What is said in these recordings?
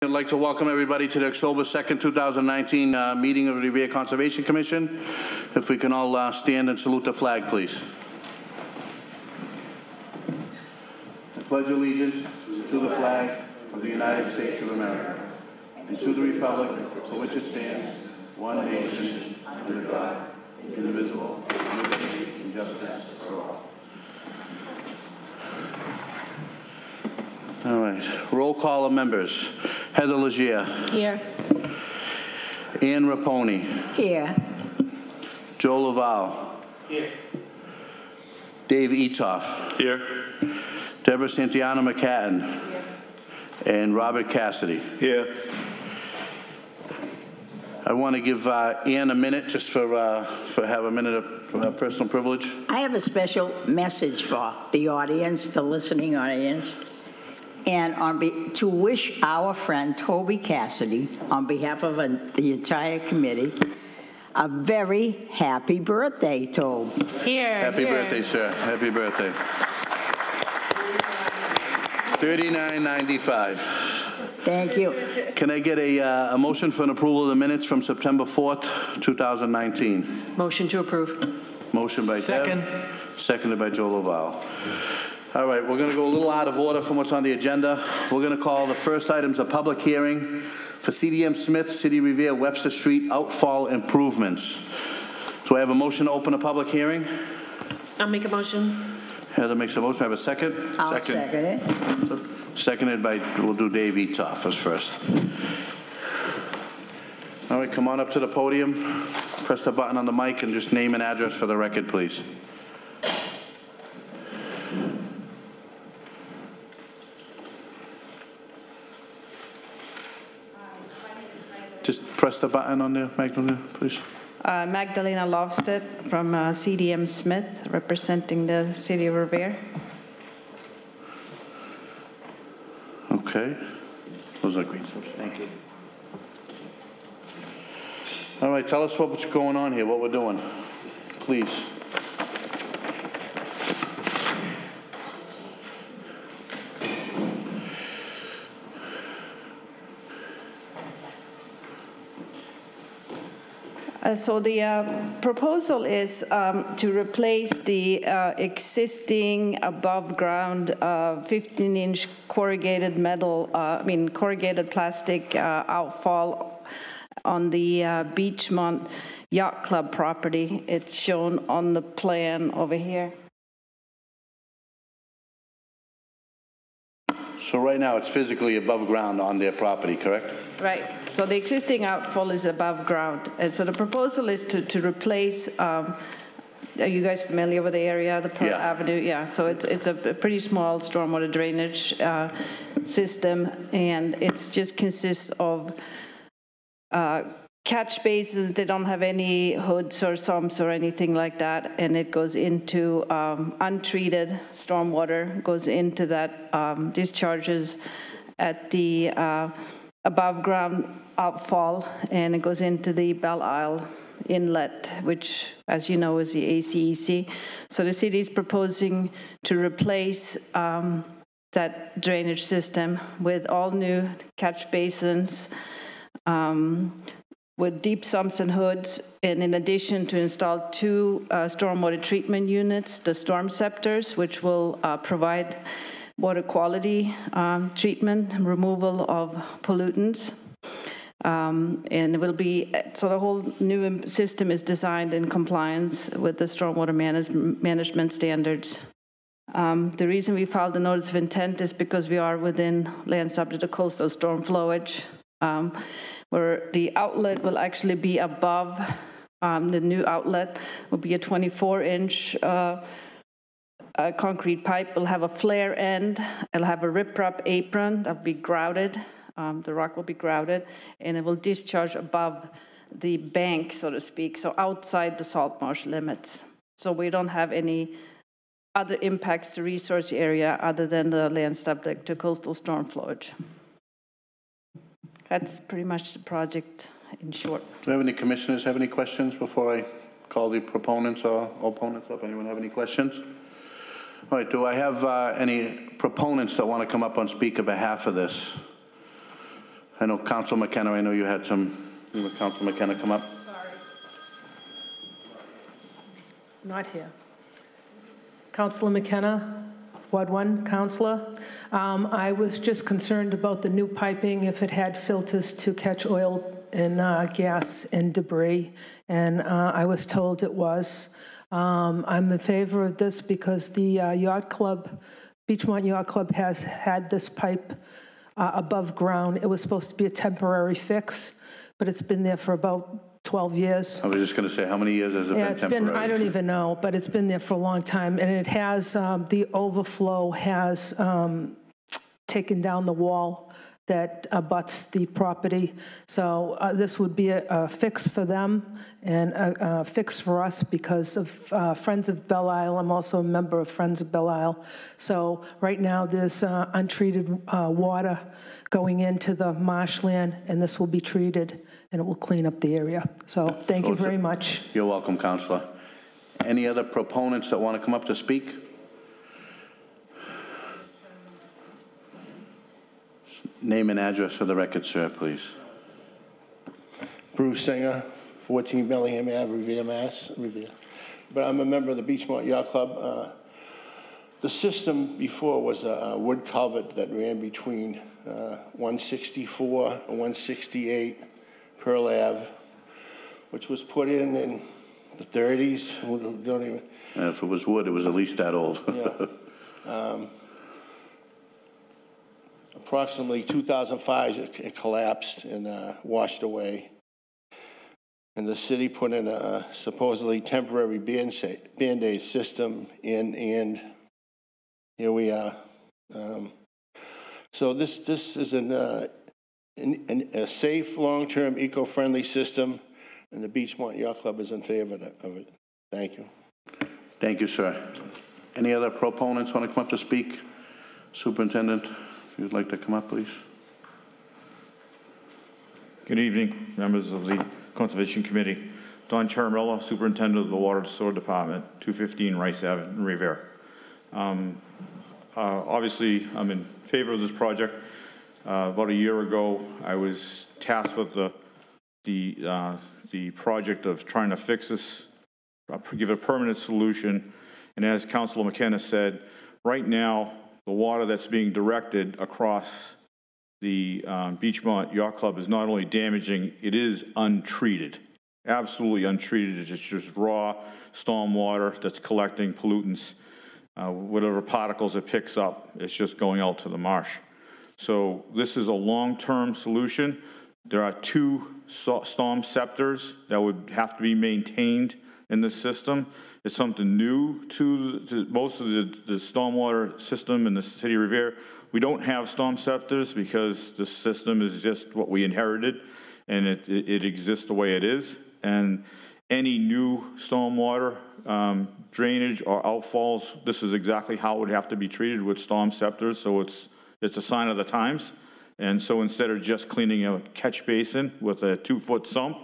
I'd like to welcome everybody to the October 2nd, 2019 meeting of the Revere Conservation Commission. If we can all stand and salute the flag, please. I pledge allegiance to the flag of the United States of America and to the republic for which it stands, one nation, under God, indivisible, with liberty and justice for all. All right, roll call of members. Heather Legier. Here. Ann Raponi. Here. Joe Laval. Here. Dave Etoff. Here. Deborah Santiano McCatton. Here. And Robert Cassidy. Here. I want to give Ann a minute just for have a minute of personal privilege. I have a special message for the audience, the listening audience. And to wish our friend Toby Cassidy, on behalf of the entire committee, a very happy birthday, Toby. Here. Happy birthday, sir. Happy birthday. 39.95. Thank you. Can I get a motion for an approval of the minutes from September 4th, 2019? Motion to approve. Motion by Second. Deb. Seconded by Joe Laval. All right, we're going to go a little out of order from what's on the agenda. We're going to call the first items a public hearing for CDM Smith, City Revere, Webster Street outfall improvements. Do I have a motion to open a public hearing? I'll make a motion. Heather makes a motion. I have a second? I'll second it. Seconded by, we'll do Dave Etoff as first. All right, come on up to the podium. Press the button on the mic and just name and address for the record, please. Just press the button on there, Magdalena, please. Magdalena Lovstedt from CDM Smith, representing the City of Revere. Okay. Those are great subs. Thank you. All right, tell us what's going on here, what we're doing, please. So the proposal is to replace the existing above-ground 15-inch corrugated metal, corrugated plastic outfall on the Beechmont Yacht Club property. It's shown on the plan over here. So right now it's physically above ground on their property, correct? Right. So the existing outfall is above ground. And so the proposal is to replace, are you guys familiar with the area, the Pearl Avenue? Yeah. So it's a pretty small stormwater drainage system, and it just consists of catch basins. They don't have any hoods or sumps or anything like that, and it goes into untreated stormwater, goes into that, discharges at the above ground outfall, and it goes into the Belle Isle Inlet, which, as you know, is the ACEC. So the city is proposing to replace that drainage system with all new catch basins, with deep sumps and hoods, and in addition to install 2 stormwater treatment units, the storm scepters, which will provide water quality treatment, removal of pollutants. And it will be, so the whole new system is designed in compliance with the stormwater management standards. The reason we filed the notice of intent is because we are within land subject to coastal storm flowage, where the outlet will actually be above, the new outlet will be a 24-inch concrete pipe. Will have a flare end. It'll have a riprap apron that will be grouted. The rock will be grouted, and it will discharge above the bank, so to speak, so outside the salt marsh limits. So we don't have any other impacts to resource area other than the land subject to coastal storm flowage. That's pretty much the project in short. Do we have any commissioners have any questions before I call the proponents or opponents up? Anyone have any questions? All right, do I have any proponents that want to come up and speak on behalf of this? I know Councillor McKenna, I know you had some, Councillor McKenna come up. Not here. Councillor McKenna, Ward 1, Councillor. I was just concerned about the new piping, if it had filters to catch oil and gas and debris, and I was told it was. I'm in favor of this because the Yacht Club, Beechmont Yacht Club has had this pipe above ground. It was supposed to be a temporary fix, but it's been there for about 12 years. I was just going to say, how many years has it been temporary? I don't even know, but it's been there for a long time. And it has, the overflow has taken down the wall that abuts the property. So this would be a fix for them and a fix for us because of Friends of Belle Isle. I'm also a member of Friends of Belle Isle. So right now there's untreated water going into the marshland, and this will be treated and it will clean up the area. So thank you very much. You're welcome, Councillor. Any other proponents that want to come up to speak? Name and address for the record, sir, please. Bruce Singer, 14 Bellingham Ave, Revere, Mass. Revere. But I'm a member of the Beechmont Yacht Club. The system before was a wood culvert that ran between 164 and 168 Pearl Ave, which was put in the 30s. Don't even. If it was wood, it was at least that old. Yeah. Approximately 2005, it collapsed and washed away. And the city put in a supposedly temporary Band-Aid system in, and here we are. So this is a safe, long-term, eco-friendly system, and the Beechmont Yacht Club is in favor of it. Thank you. Thank you, sir. Any other proponents want to come up to speak? Superintendent, if you'd like to come up, please. Good evening, members of the Conservation Committee. Don Charamella, Superintendent of the Water and Sewer Department, 215 Rice Ave in Revere. Obviously, I'm in favor of this project. About a year ago, I was tasked with the project of trying to fix this, give it a permanent solution. And as Councillor McKenna said, right now, the water that's being directed across the Beechmont Yacht Club is not only damaging, it is untreated. Absolutely untreated. It's just raw storm water that's collecting pollutants. Whatever particles it picks up, it's just going out to the marsh. So this is a long-term solution. There are 2 storm scepters that would have to be maintained in the system. It's something new to most of the stormwater system in the city of Revere. We don't have storm scepters because the system is just what we inherited, and it exists the way it is. And any new stormwater drainage or outfalls, this is exactly how it would have to be treated with storm scepters. So it's a sign of the times. And so instead of just cleaning a catch basin with a 2-foot sump,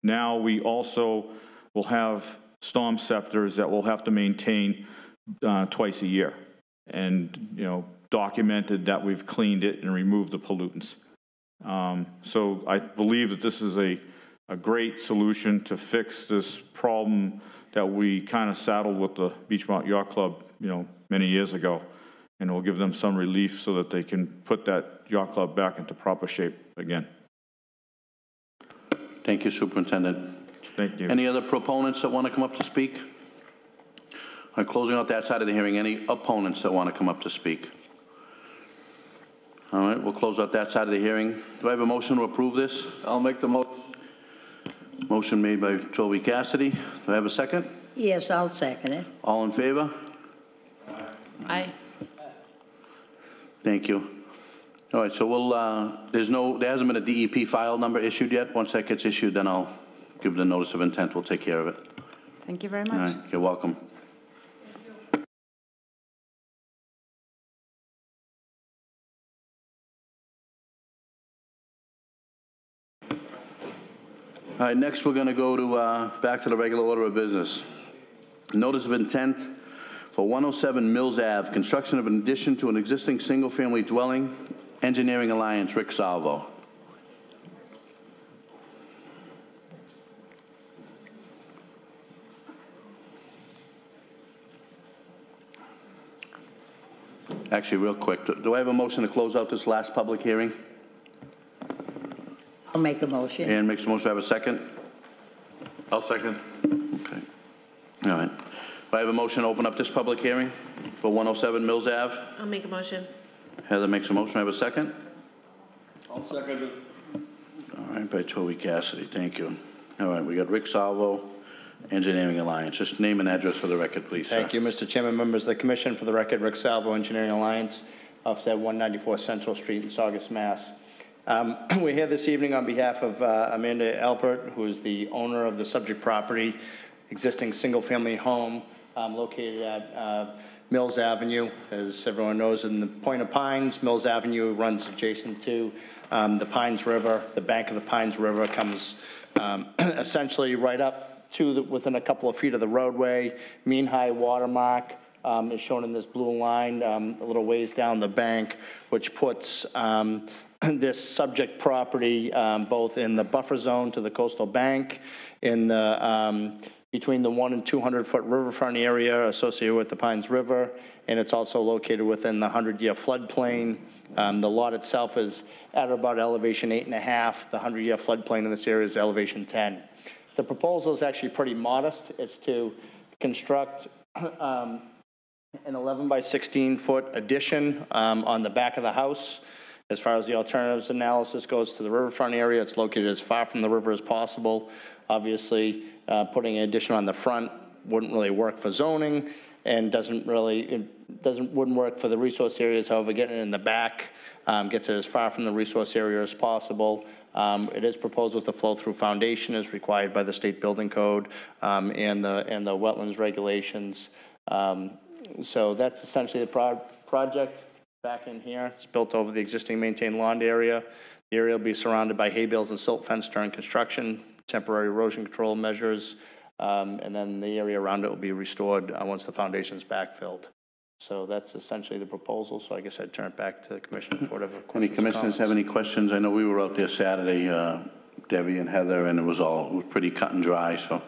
now we also will have storm scepters that we'll have to maintain twice a year, and documented that we've cleaned it and removed the pollutants. So I believe that this is a great solution to fix this problem that we kind of saddled with the Beechmont Yacht Club, many years ago, and it will give them some relief so that they can put that yacht club back into proper shape again. Thank you, Superintendent. Thank you. Any other proponents that want to come up to speak? I'm closing out that side of the hearing. Any opponents that want to come up to speak? All right, we'll close out that side of the hearing. Do I have a motion to approve this? I'll make the motion. Motion made by Toby Cassidy. Do I have a second? Yes, I'll second it. All in favor? Aye. Thank you. All right, so we'll, there hasn't been a DEP file number issued yet. Once that gets issued, then I'll give the notice of intent. We'll take care of it. Thank you very much. All right, you're welcome. All right, next we're going to go to back to the regular order of business. Notice of intent for 107 Mills Ave, construction of an addition to an existing single-family dwelling, Engineering Alliance, Rick Salvo. Actually, real quick, do I have a motion to close out this last public hearing? I'll make a motion. Ann makes a motion. Do I have a second? I'll second. Okay. All right. Do I have a motion to open up this public hearing for 107 Mills Ave? I'll make a motion. Heather makes a motion. Do I have a second? I'll second it. All right, by Toby Cassidy. Thank you. All right, we got Rick Salvo, Engineering Alliance. Just name and address for the record, please, sir. Thank you, Mr. Chairman, members of the Commission. For the record, Rick Salvo, Engineering Alliance, office at 194 Central Street in Saugus, Mass. We're here this evening on behalf of Amanda Alpert, who is the owner of the subject property, existing single-family home located at Mills Avenue. As everyone knows, in the Point of Pines, Mills Avenue runs adjacent to the Pines River. The bank of the Pines River comes essentially right up to within a couple of feet of the roadway. Mean high water mark is shown in this blue line a little ways down the bank, which puts this subject property both in the buffer zone to the coastal bank, in the between the 100 and 200 foot riverfront area associated with the Pines River, and it's also located within the 100-year floodplain. The lot itself is at about elevation 8.5. The 100-year floodplain in this area is elevation 10. The proposal is actually pretty modest. It's to construct an 11 by 16 foot addition on the back of the house. As far as the alternatives analysis goes to the riverfront area, it's located as far from the river as possible. Obviously, putting an addition on the front wouldn't really work for zoning, and wouldn't work for the resource areas. However, getting it in the back gets it as far from the resource area as possible. It is proposed with a flow-through foundation as required by the state building code and the wetlands regulations. So that's essentially the project. Back in here, it's built over the existing maintained lawn area. The area will be surrounded by hay bales and silt fence during construction, temporary erosion control measures, and then the area around it will be restored once the foundation is backfilled. So that's essentially the proposal. So I guess I'd turn it back to the commission for whatever questions. Any commissioners have any questions? I know we were out there Saturday, Debbie and Heather, and it was pretty cut and dry. So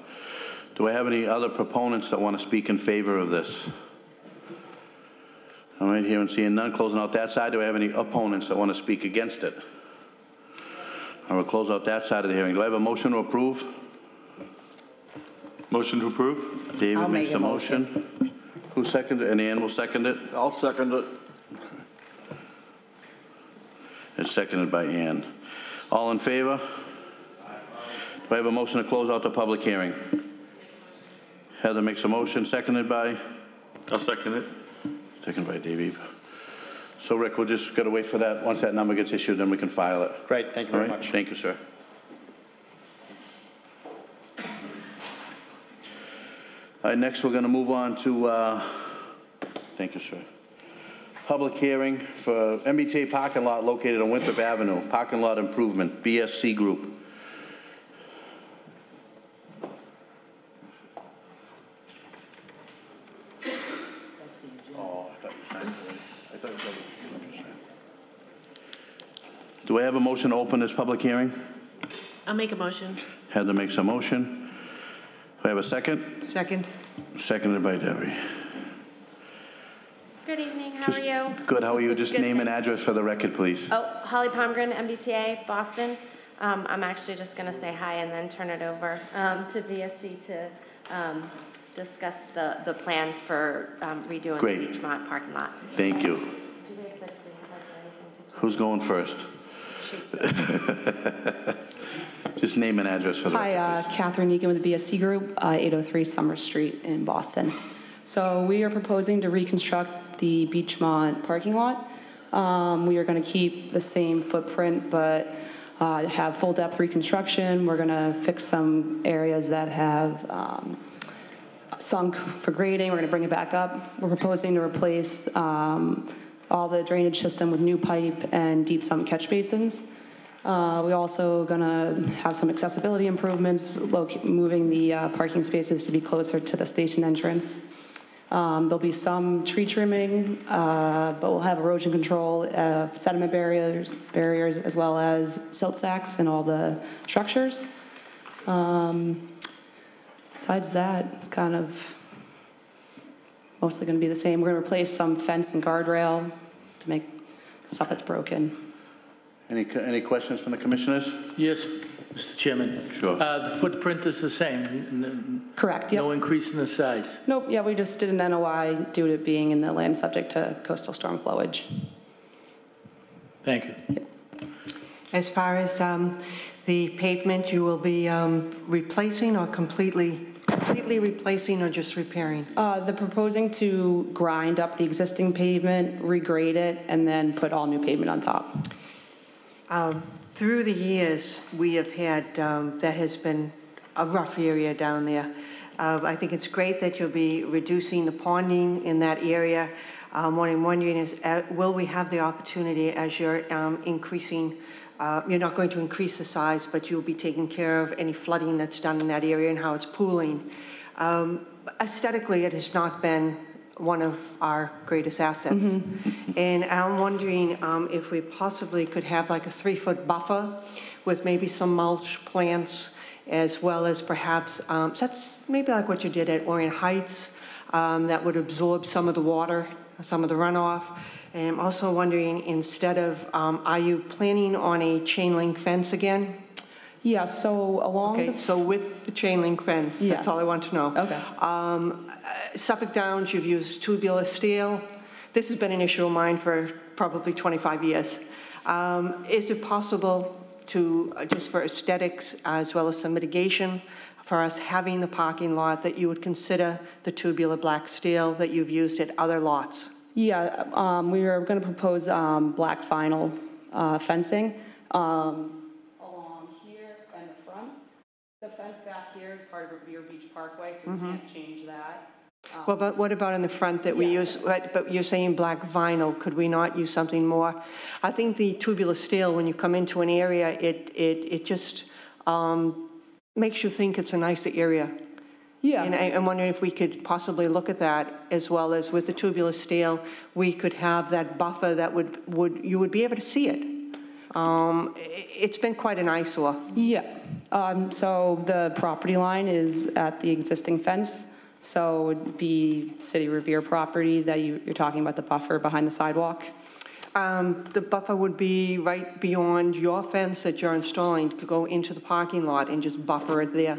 do I have any other proponents that want to speak in favor of this? All right, here and seeing none. Closing out that side. Do I have any opponents that want to speak against it? I will close out that side of the hearing. Do I have a motion to approve? Motion to approve? David makes the motion. Who seconded it? And Ann will second it? I'll second it. It's seconded by Ann. All in favor? Do I have a motion to close out the public hearing? Heather makes a motion, seconded by? I'll second it. Seconded by Dave. So Rick, we'll just got to wait for that. Once that number gets issued, then we can file it. Great, thank you very much. Thank you, sir. All right, next we're going to move on to, thank you, sir. Public hearing for MBTA Parking Lot located on Winthrop Avenue. Parking lot improvement, BSC Group. Do I have a motion to open this public hearing? I'll make a motion. Heather makes a motion. Do I have a second? Second. Seconded by Debbie. Good evening, how are you? Good, how are you? Just Good, name and address for the record, please. Oh, Holly Palmgren, MBTA, Boston. I'm actually just going to say hi and then turn it over to VSC to discuss the plans for redoing the Beechmont parking lot. Thank you. Who's going first? Just name and address for the record, Hi, Catherine Egan with the BSC Group, 803 Summer Street in Boston. So we are proposing to reconstruct the Beechmont parking lot. We are going to keep the same footprint, but have full depth reconstruction. We're going to fix some areas that have sunk for grading. We're going to bring it back up. We're proposing to replace all the drainage system with new pipe and deep sump catch basins. We're also going to have some accessibility improvements, moving the parking spaces to be closer to the station entrance. There'll be some tree trimming, but we'll have erosion control, sediment barriers, as well as silt sacks in all the structures. Besides that, it's kind of mostly going to be the same. We're going to replace some fence and guardrail to make stuff that's broken. Any questions from the commissioners? Yes, Mr. Chairman. Sure. The footprint is the same? Correct, yep. No increase in the size? Nope, yeah, we just did an NOI due to it being in the land subject to coastal storm flowage. Thank you. Yep. As far as the pavement, you will be replacing or completely replacing or just repairing? They're proposing to grind up the existing pavement, regrade it, and then put all new pavement on top. Through the years, we have had, that has been a rough area down there. I think it's great that you'll be reducing the ponding in that area. What I'm wondering is, will we have the opportunity as you're increasing, you're not going to increase the size, but you'll be taking care of any flooding that's done in that area and how it's pooling. Aesthetically, it has not been one of our greatest assets. Mm-hmm. And I'm wondering if we possibly could have like a 3-foot buffer with maybe some mulch plants, as well as perhaps, that's maybe like what you did at Orient Heights, that would absorb some of the water, some of the runoff. And I'm also wondering, instead of, are you planning on a chain link fence again? Yeah, so along Okay, so with the chain link fence, yeah. That's all I want to know. Okay. Suffolk Downs, you've used tubular steel. This has been an issue of mine for probably 25 years. Is it possible to, just for aesthetics as well as some mitigation, for us having the parking lot, that you would consider the tubular black steel that you've used at other lots? Yeah, we are going to propose black vinyl fencing along here and the front. The fence back here is part of Revere Beach Parkway, so we can't change that. Well, but what about in the front that we use, but you're saying black vinyl, could we not use something more? I think the tubular steel, when you come into an area, it just makes you think it's a nicer area. Yeah. And I'm wondering if we could possibly look at that, as well as with the tubular steel, we could have that buffer that you would be able to see it. It's been quite an eyesore. Yeah. So the property line is at the existing fence. So it would be City Revere property that you're talking about, the buffer behind the sidewalk? The buffer would be right beyond your fence that you're installing to go into the parking lot and just buffer it there.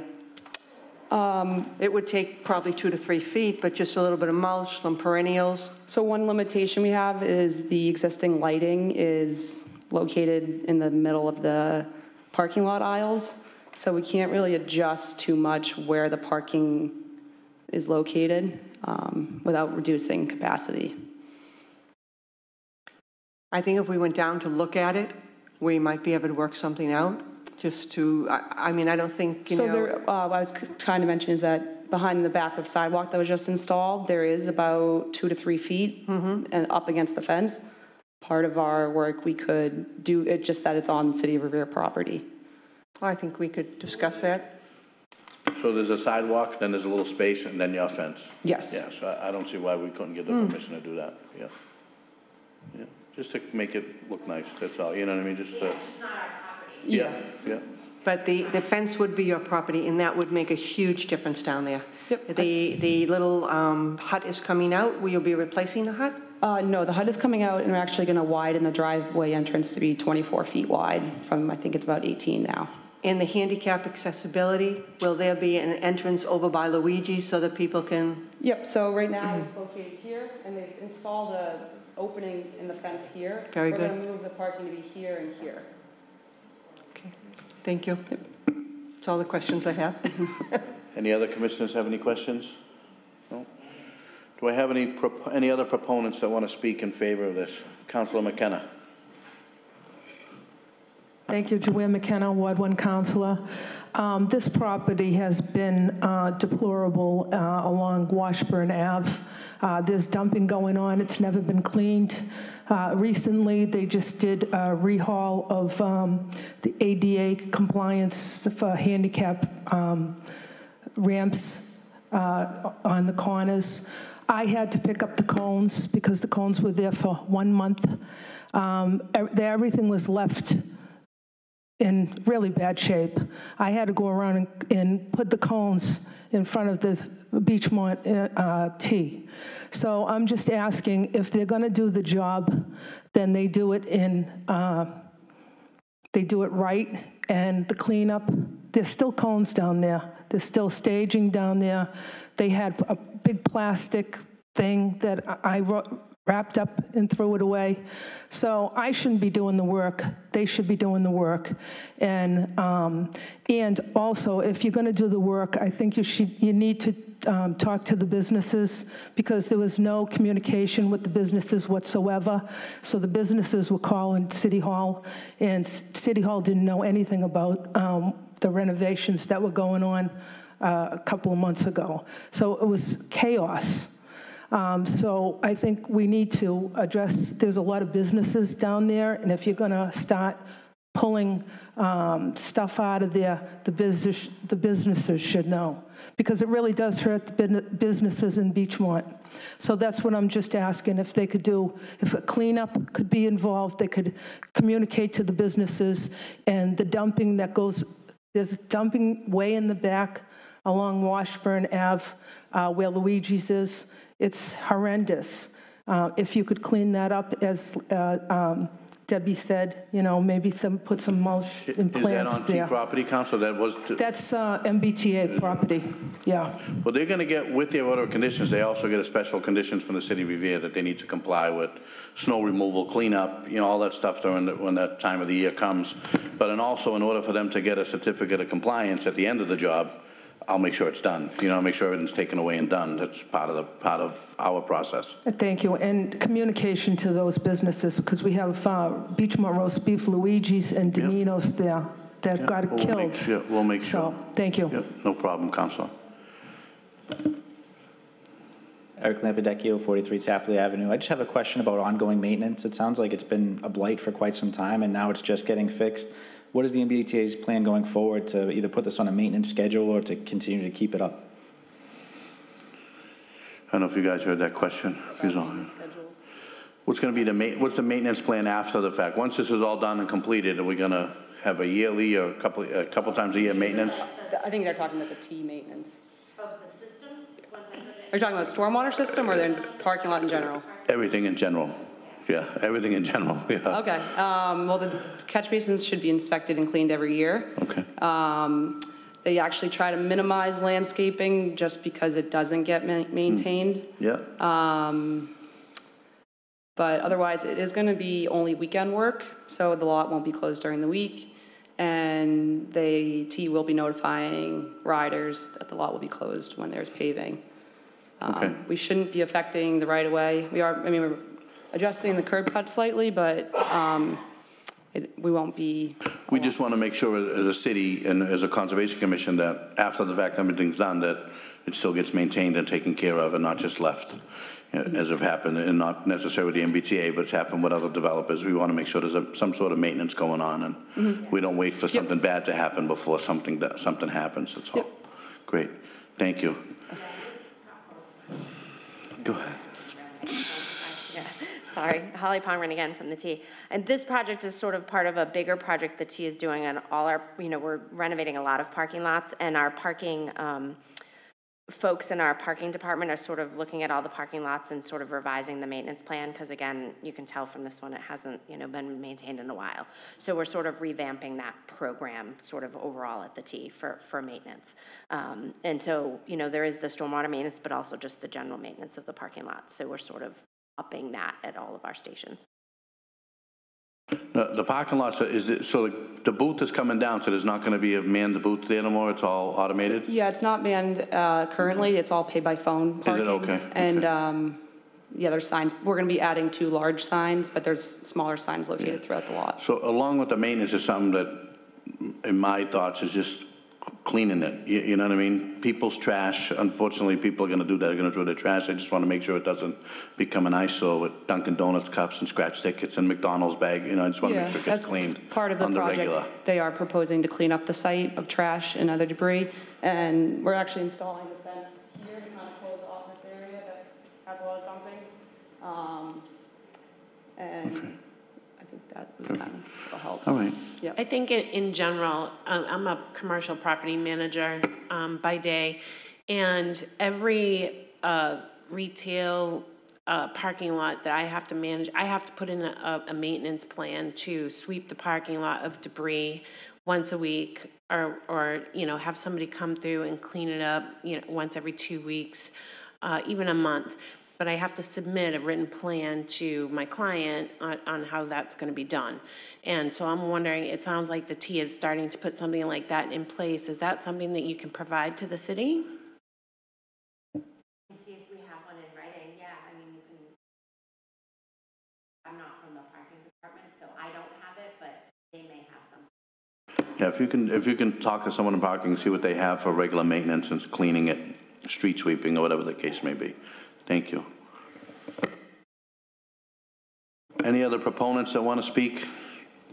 It would take probably 2 to 3 feet, but just a little bit of mulch, some perennials. So one limitation we have is the existing lighting is located in the middle of the parking lot aisles. So we can't really adjust too much where the parking is located without reducing capacity. I think if we went down to look at it, we might be able to work something out. Just to, I mean, I don't think, you know. So what I was trying to mention is that behind the back of sidewalk that was just installed, there is about 2 to 3 feet and up against the fence. Part of our work we could do, it just that it's on City of Revere property. I think we could discuss that. So there's a sidewalk, then there's a little space, and then your fence? Yes. Yeah, so I don't see why we couldn't get the permission to do that, yeah. Yeah, just to make it look nice, that's all, you know what I mean, just to. It's not our property. Yeah. But the fence would be your property, and that would make a huge difference down there. Yep. The little hut is coming out. Will you be replacing the hut? No, the hut is coming out, and we're actually going to widen the driveway entrance to be 24 feet wide from, I think it's about 18 now. And the handicap accessibility, will there be an entrance over by Luigi so that people can? Yep, so right now it's located here, and they've installed an opening in the fence here. Very good. We're going to move the parking to be here and here. Okay, thank you. Yep. That's all the questions I have. Any other commissioners have any questions? No? Do I have any other proponents that want to speak in favor of this? Councillor McKenna. Thank you, Joanne McKenna, Ward 1 Councillor. This property has been deplorable along Washburn Ave. There's dumping going on. It's never been cleaned. Recently, they just did a rehaul of the ADA compliance for handicap ramps on the corners. I had to pick up the cones because the cones were there for 1 month. Everything was left in really bad shape. I had to go around and put the cones in front of the Beechmont T. So I'm just asking, if they're going to do the job, then they do it right, and the cleanup. There's still cones down there. There's still staging down there. They had a big plastic thing that I wrapped up and threw it away. So I shouldn't be doing the work. They should be doing the work. And also, if you're going to do the work, I think you need to talk to the businesses, because there was no communication with the businesses whatsoever. So the businesses were calling City Hall, and City Hall didn't know anything about the renovations that were going on a couple of months ago. So it was chaos. So I think we need to address, there's a lot of businesses down there, and if you're going to start pulling stuff out of there, the businesses should know, because it really does hurt the businesses in Beechmont. So that's what I'm just asking, if they could do, if a cleanup could be involved, they could communicate to the businesses, and the dumping that goes, there's dumping way in the back along Washburn Ave where Luigi's is. It's horrendous. If you could clean that up, as Debbie said, you know, maybe put some mulch and plants there. Is that on T property, Council? That's MBTA property, yeah. Well, they're going to get, with their order of conditions, they also get a special conditions from the City of Revere that they need to comply with snow removal, cleanup, you know, all that stuff when that time of the year comes. But also, in order for them to get a certificate of compliance at the end of the job, I'll make sure it's done. You know, make sure everything's taken away and done. That's part of our process. Thank you. And communication to those businesses, because we have Beechmont Roast Beef, Luigi's, and Domino's there that got killed. We'll make sure. So, thank you. Yep, no problem, Councilor. Eric Lampedecchio, 43 Tapley Avenue. I just have a question about ongoing maintenance. It sounds like it's been a blight for quite some time, and now it's just getting fixed. What is the MBTA's plan going forward to either put this on a maintenance schedule or to continue to keep it up? I don't know if you guys heard that question. What's going to be what's the maintenance plan after the fact? Once this is all done and completed, are we going to have a yearly or a couple times a year maintenance? I think they're talking about the T maintenance. Of the system? Are you talking about the stormwater system or the parking lot in general? Everything in general. Yeah, everything in general. Yeah. Okay. Well, the catch basins should be inspected and cleaned every year. Okay. They actually try to minimize landscaping just because it doesn't get maintained. Yeah. But otherwise, it is going to be only weekend work, so the lot won't be closed during the week. And T will be notifying riders that the lot will be closed when there's paving. Okay. We shouldn't be affecting the right-of-way. We're adjusting the curb cut slightly, but we won't be. We just want to make sure as a city and as a conservation commission that after the fact everything's done, that it still gets maintained and taken care of and not just left, as have happened, and not necessarily the MBTA, but it's happened with other developers. We want to make sure there's some sort of maintenance going on, and we don't wait for something bad to happen before something happens. That's all. Great. Thank you. Go ahead. Sorry, Holly Pongren again from the T. And this project is sort of part of a bigger project the T is doing on all our, we're renovating a lot of parking lots, and our parking folks in our parking department are sort of looking at all the parking lots and sort of revising the maintenance plan, because again, you can tell from this one it hasn't, been maintained in a while. So we're sort of revamping that program sort of overall at the T for maintenance. And so, there is the stormwater maintenance, but also just the general maintenance of the parking lots. So we're sort of upping that at all of our stations. The parking lots, so the booth is coming down, so there's not going to be a manned booth there anymore? It's all automated? So, yeah, it's not manned currently. It's all pay by phone parking. Is it okay? And yeah, there's signs. We're going to be adding 2 large signs, but there's smaller signs located throughout the lot. So along with the maintenance is something that, in my thoughts, is just cleaning it. You know what I mean? People's trash, unfortunately, people are going to do that. They're going to throw their trash. I just want to make sure it doesn't become an eyesore with Dunkin' Donuts cups and scratch tickets and McDonald's bag. I just want to make sure it gets cleaned. Part of the project, regular. They are proposing to clean up the site of trash and other debris, and we're actually installing the fence here to kind of close off this area that has a lot of dumping. And I think that was kind of a help. All right. Yeah. I think in general, I'm a commercial property manager by day, and every retail parking lot that I have to manage, I have to put in a maintenance plan to sweep the parking lot of debris once a week, or you know, have somebody come through and clean it up, you know, once every 2 weeks, even a month. But I have to submit a written plan to my client on how that's going to be done. And so I'm wondering, it sounds like the T is starting to put something like that in place. Is that something that you can provide to the city? See if we have one in writing. Yeah, I mean, you can. I'm not from the parking department, so I don't have it, but they may have something. Yeah, if you can talk to someone in parking and see what they have for regular maintenance and cleaning it, street sweeping, or whatever the case may be. Thank you. Any other proponents that want to speak?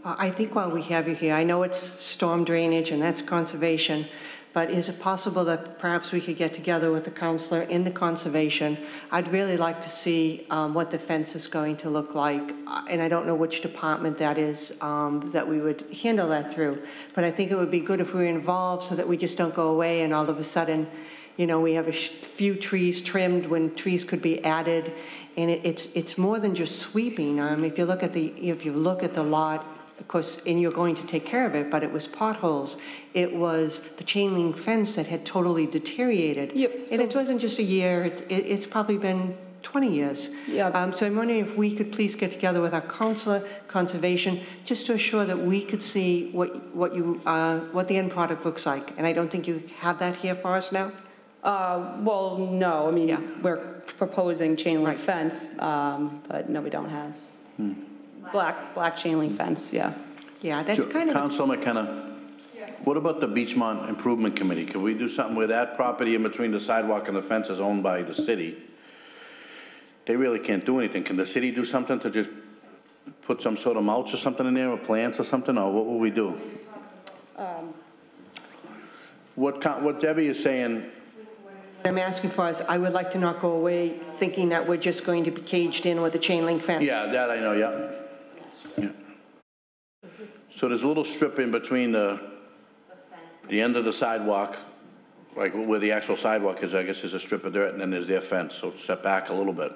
I think while we have you here, I know it's storm drainage and that's conservation, but is it possible that perhaps we could get together with the councillor in the conservation? I'd really like to see what the fence is going to look like, and I don't know which department that is that we would handle that through, but I think it would be good if we were involved so that we just don't go away and all of a sudden, you know, we have a few trees trimmed when trees could be added, and it's more than just sweeping. If you look at the lot, of course, and you're going to take care of it, but it was potholes. It was the chain link fence that had totally deteriorated. Yep. And it wasn't just a year, it's probably been 20 years. Yeah. So I'm wondering if we could please get together with our councillor, conservation, just to assure that we could see what the end product looks like. And I don't think you have that here for us now? Well, no. I mean, we're proposing chain link fence, but no, we don't have. Black chain link fence, yeah. Yeah, that's kind of... Councillor McKenna, yes. What about the Beechmont Improvement Committee? Can we do something with that property in between the sidewalk and the fence is owned by the city? They really can't do anything. Can the city do something to just put some sort of mulch or something in there, or plants or something, or what will we do? What Debbie is saying... What I'm asking for is I would like to not go away thinking that we're just going to be caged in with a chain link fence. Yeah, that I know, yeah. So there's a little strip in between the end of the sidewalk, like where the actual sidewalk is, I guess there's a strip of dirt, and then there's their fence, so it's set back a little bit.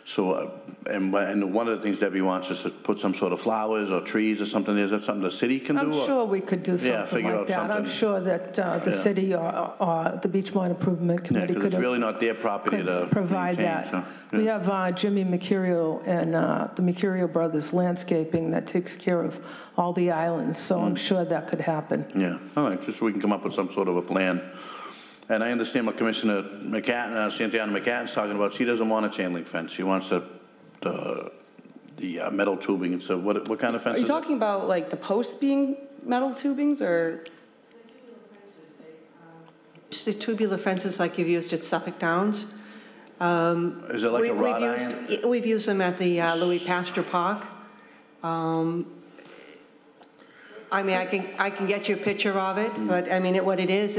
So, and one of the things Debbie wants is to put some sort of flowers or trees or something. Is that something the city can do? I'm sure we could do something like that. I'm sure that the city or the Beechmont Improvement Committee could. It's really not their property to provide maintain, that. So, yeah. We have Jimmy Mercurio and the Mercurio Brothers Landscaping that takes care of all the islands, so I'm sure that could happen. Yeah, all right, just so we can come up with some sort of a plan. And I understand what Commissioner McCann, Santiana McCann's talking about. She doesn't want a chain link fence. She wants the metal tubing. So what kind of fence? Are you talking about like the posts being metal tubings, or? Just the tubular fences like you've used at Suffolk Downs. Is it like a wrought iron? We've used them at the Louis Pasteur Park. I mean, I can get you a picture of it, but I mean, what it is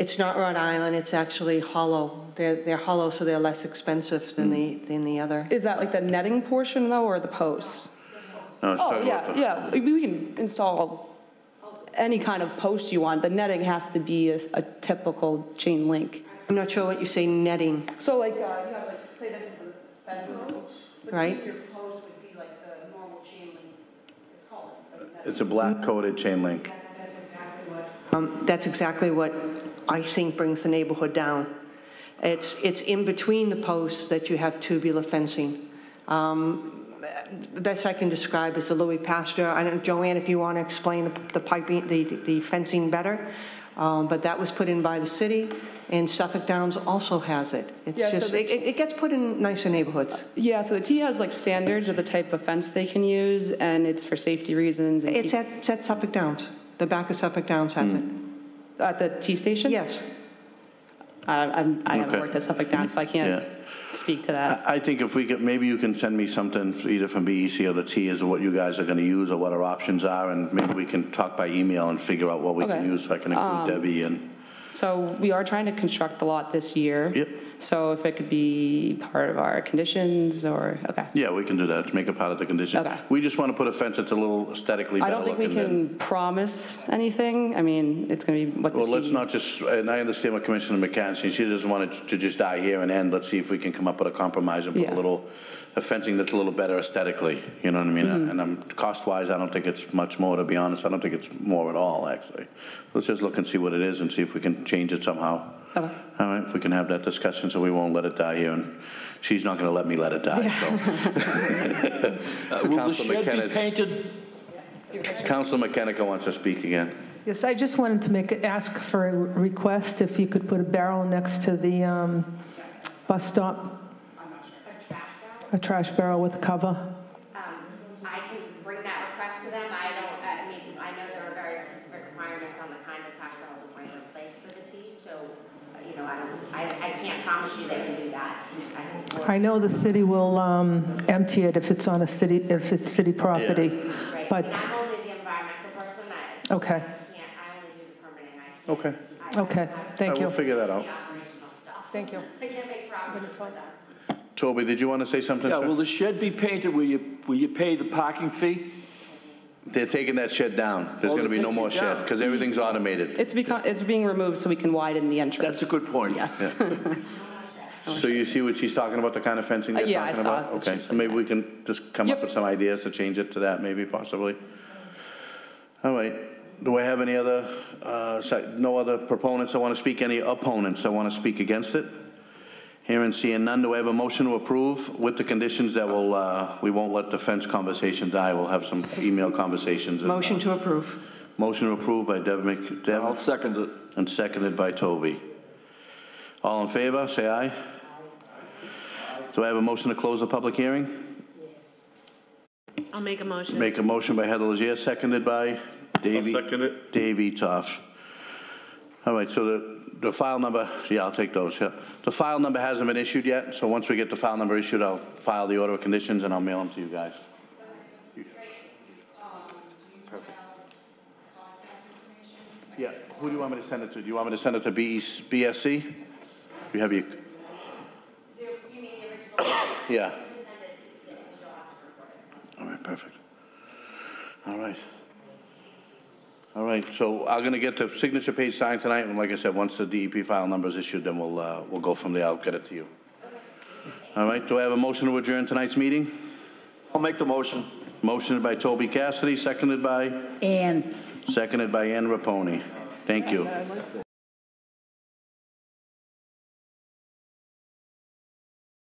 it's not wrought iron. It's actually hollow. They're hollow, so they're less expensive than the other. Is that like the netting portion though, or the posts? No, it's talking about the... yeah. We can install any kind of post you want. The netting has to be a typical chain link. I'm not sure what you say netting. So like you have like, say this is the fence post, right? Your post would be like the normal chain link. It's called. It's a black coated chain link. That's exactly what I think brings the neighborhood down. It's in between the posts that you have tubular fencing. The best I can describe is the Louis Pasteur. I don't know, Joanne, if you want to explain the piping, the fencing better, but that was put in by the city, and Suffolk Downs also has it. It's just it gets put in nicer neighborhoods. Yeah, so the T has like standards of the type of fence they can use, and it's for safety reasons. And it's at Suffolk Downs. The back of Suffolk Downs has it. At the T station? Yes. I haven't worked at Suffolk Downs, so I can't speak to that. I think if we could, maybe you can send me something either from BEC or the T as to what you guys are going to use or what our options are, and maybe we can talk by email and figure out what we can use so I can include Debbie. And so we are trying to construct the lot this year. Yep. So if it could be part of our conditions or, okay. Yeah, we can do that. Make it part of the condition. Okay. We just want to put a fence that's a little aesthetically better I don't think we looking can promise anything. I mean, it's going to be what the Well, team... let's not just, and I understand what Commissioner McKenna, she doesn't want it to just die here and end. Let's see if we can come up with a compromise and put a fencing that's a little better aesthetically, you know what I mean? And cost-wise, I don't think it's much more, to be honest. I don't think it's more at all, actually. Let's just look and see what it is and see if we can change it somehow. Okay. All right, if we can have that discussion so we won't let it die here, and she's not going to let me let it die, so. Will the shed be painted? Councillor McKenna wants to speak again. Yes, I just wanted to ask for a request if you could put a barrel next to the bus stop. A trash barrel with a cover. I can bring that request to them. I know there are very specific requirements on the kind of trash barrels we're going to replace for the T, so, you know, I can't promise you they can do that. I know the city will empty it if it's city property, Right. but. I'm only the environmental person. Okay. I only do the permitting. Okay. Okay, thank you. We'll figure that out. Thank you. I can't make promises for that. Toby, did you want to say something, Yeah, sir? will the shed be painted? Will you pay the parking fee? They're taking that shed down. There's going to be no more shed because everything's automated. It's being removed so we can widen the entrance. That's a good point. Yes. Yeah. So you see what she's talking about, the kind of fencing they're yeah, talking I saw about? what Okay, so maybe we can just come up with some ideas to change it to that, maybe, possibly. All right. Do I have any other, no other proponents that want to speak? Any opponents that want to speak against it? Hearing, seeing none, do I have a motion to approve with the conditions that we won't let the fence conversation die? We'll have some email conversations. Motion to approve. Motion to approve by Deb. I'll second it. And seconded by Toby. All in favor, say aye. Do I have a motion to close the public hearing? I'll make a motion. Make a motion by Heather Legier, seconded by Davey. I'll second it. Dave Etoff. All right, so the file number, yeah, I'll take those, yeah. The file number hasn't been issued yet, so once we get the file number issued, I'll file the order of conditions and I'll mail them to you guys. Perfect. Yeah, who do you want me to send it to? Do you want me to send it to BSC? You have your... You mean the original? Yeah. All right, perfect. All right. All right, so I'm going to get the signature page signed tonight, and like I said, once the DEP file number is issued, then we'll go from there. I'll get it to you. All right, do I have a motion to adjourn tonight's meeting? I'll make the motion. Motion by Toby Cassidy, seconded by? And. Seconded by Ann Raponi. Thank you.